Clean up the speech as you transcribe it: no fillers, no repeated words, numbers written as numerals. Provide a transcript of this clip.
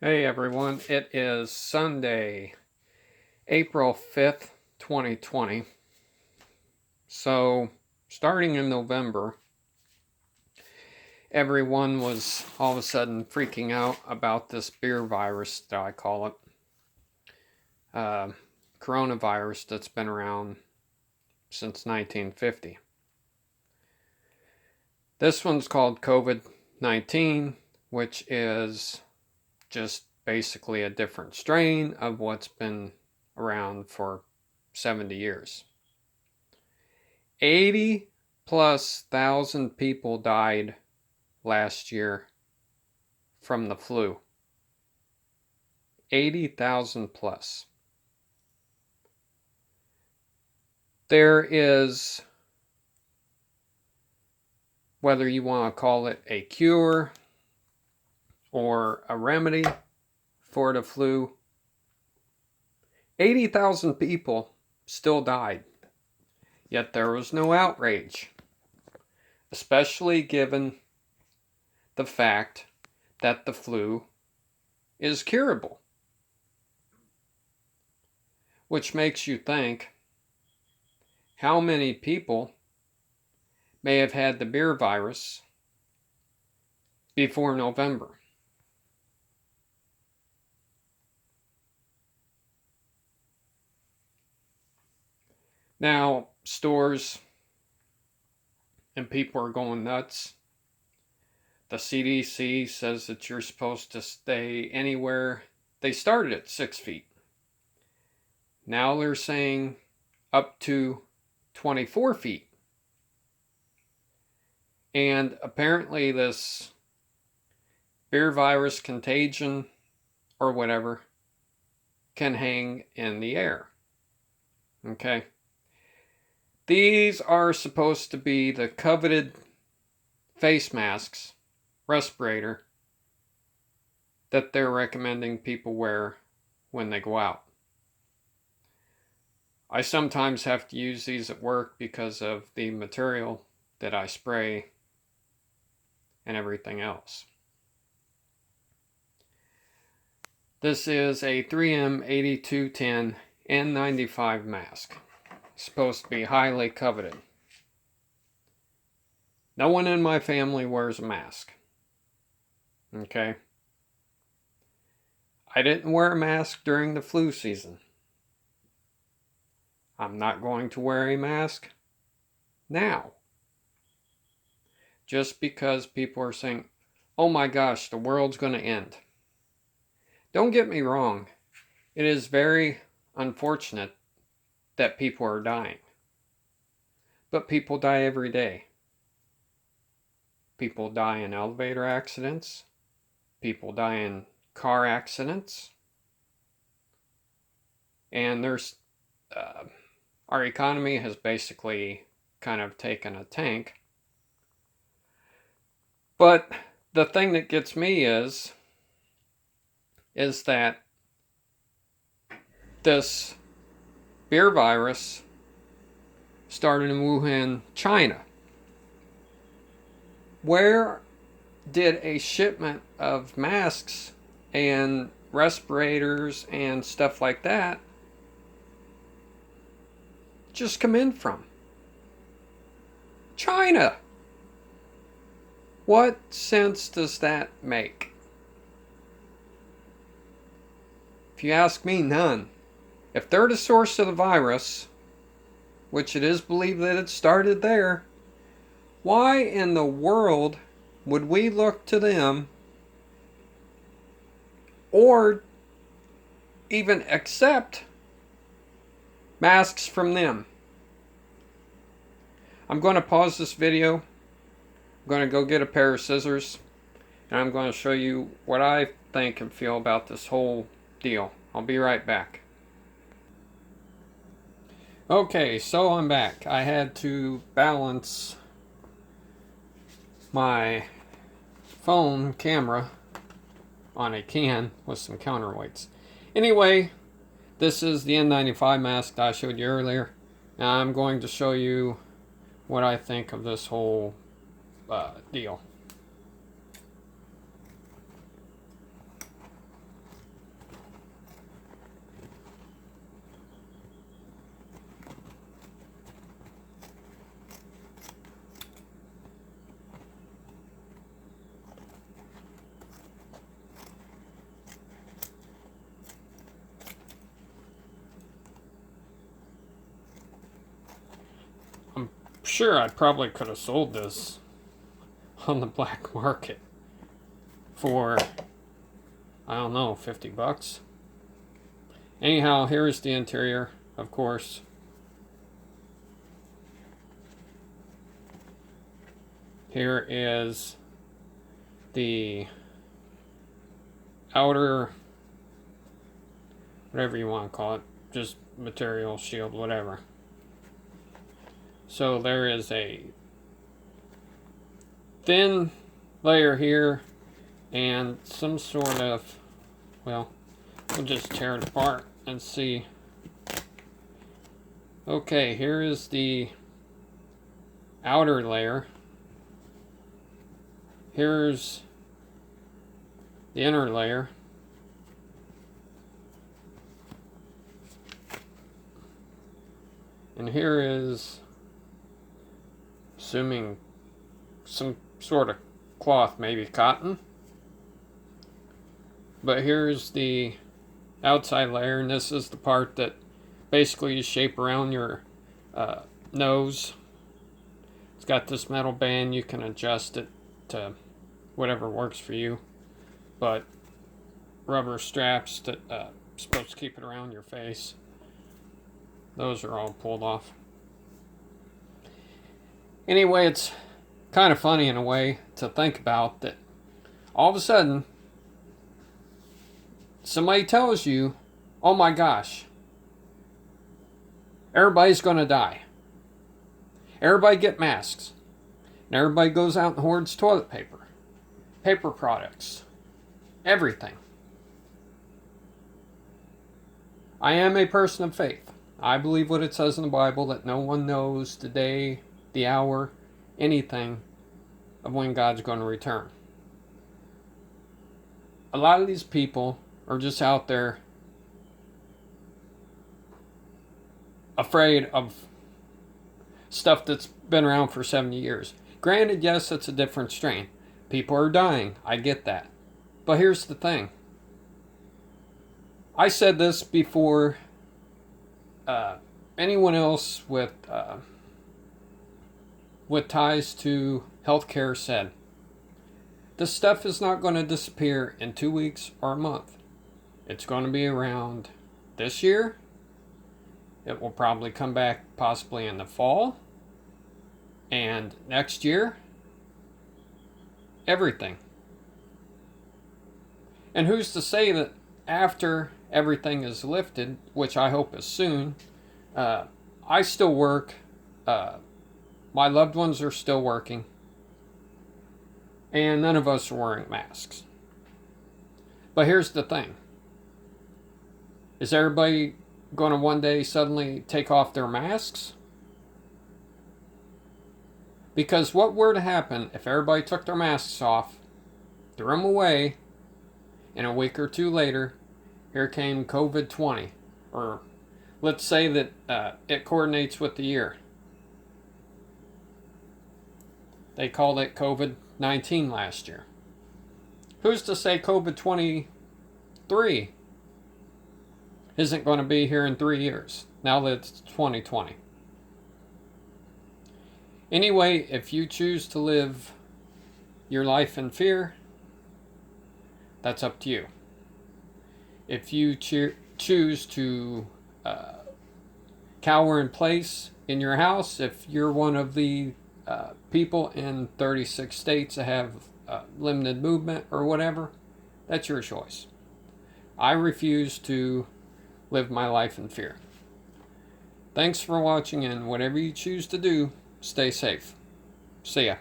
Hey everyone, it is Sunday, April 5th, 2020. So, starting in November, everyone was all of a sudden freaking out about this beer virus that I call it. Coronavirus that's been around since 1950. This one's called COVID-19, which is just basically a different strain of what's been around for 70 years. 80 plus thousand people died last year from the flu. 80,000 plus. There is, whether you want to call it a cure or a remedy for the flu, 80,000 people still died. Yet there was no outrage, especially given the fact that the flu is curable. Which makes you think, how many people may have had the beer virus before November? Now, stores and people are going nuts. The CDC says that you're supposed to stay anywhere. They started at 6 feet. Now they're saying up to 24 feet. And apparently this beer virus contagion or whatever can hang in the air. Okay. These are supposed to be the coveted face masks, respirator, that they're recommending people wear when they go out. I sometimes have to use these at work because of the material that I spray and everything else. This is a 3M 8210 N95 mask. It's supposed to be highly coveted. No one in my family wears a mask. Okay? I didn't wear a mask during the flu season. I'm not going to wear a mask now. Just because people are saying, oh my gosh, the world's going to end. Don't get me wrong. It is very unfortunate that people are dying. But people die every day. People die in elevator accidents. People die in car accidents. And there's our economy has basically kind of taken a tank. But the thing that gets me is that this beer virus started in Wuhan, China. Where did a shipment of masks and respirators and stuff like that just come in from? China. What sense does that make? If you ask me, none. If they're the source of the virus, which it is believed that it started there, why in the world would we look to them or even accept masks from them? I'm going to pause this video. I'm going to go get a pair of scissors, and I'm going to show you what I think and feel about this whole deal. I'll be right back. Okay, so I'm back. I had to balance my phone camera on a can with some counterweights. Anyway, this is the N95 mask that I showed you earlier. Now I'm going to show you what I think of this whole deal. sure I probably could have sold this on the black market for, I don't know, 50 bucks. Anyhow, here's the interior, of course. Here is the outer, whatever you want to call it, just material, shield, whatever. So there is a thin layer here and some sort of, well, we'll just tear it apart and see. Okay, here is the outer layer. Here's the inner layer. And here is, assuming some sort of cloth, maybe cotton. But here's the outside layer, and this is the part that basically you shape around your nose. It's got this metal band, you can adjust it to whatever works for you. But rubber straps that supposed to keep it around your face, those are all pulled off. Anyway, it's kind of funny in a way to think about that all of a sudden somebody tells you, oh my gosh, everybody's going to die. Everybody get masks. And everybody goes out and hoards toilet paper, paper products, everything. I am a person of faith. I believe what it says in the Bible, that no one knows the day, the hour, anything of when God's going to return. A lot of these people are just out there afraid of stuff that's been around for 70 years. Granted, yes, it's a different strain. People are dying. I get that. But here's the thing. I said this before anyone else with ties to healthcare said. This stuff is not going to disappear in 2 weeks or a month. It's going to be around this year. It will probably come back possibly in the fall. And next year. Everything. And who's to say that after everything is lifted, which I hope is soon, I still work. My loved ones are still working. And none of us are wearing masks. But here's the thing. Is everybody going to one day suddenly take off their masks? Because what were to happen if everybody took their masks off, threw them away, and a week or two later, here came COVID-20. Or let's say that it coordinates with the year. They called it COVID-19 last year. Who's to say COVID-23 isn't going to be here in 3 years, now that it's 2020? Anyway, if you choose to live your life in fear, that's up to you. If you choose to cower in place in your house, if you're one of the people in 36 states that have limited movement or whatever, that's your choice. I refuse to live my life in fear. Thanks for watching, and whatever you choose to do, stay safe. See ya.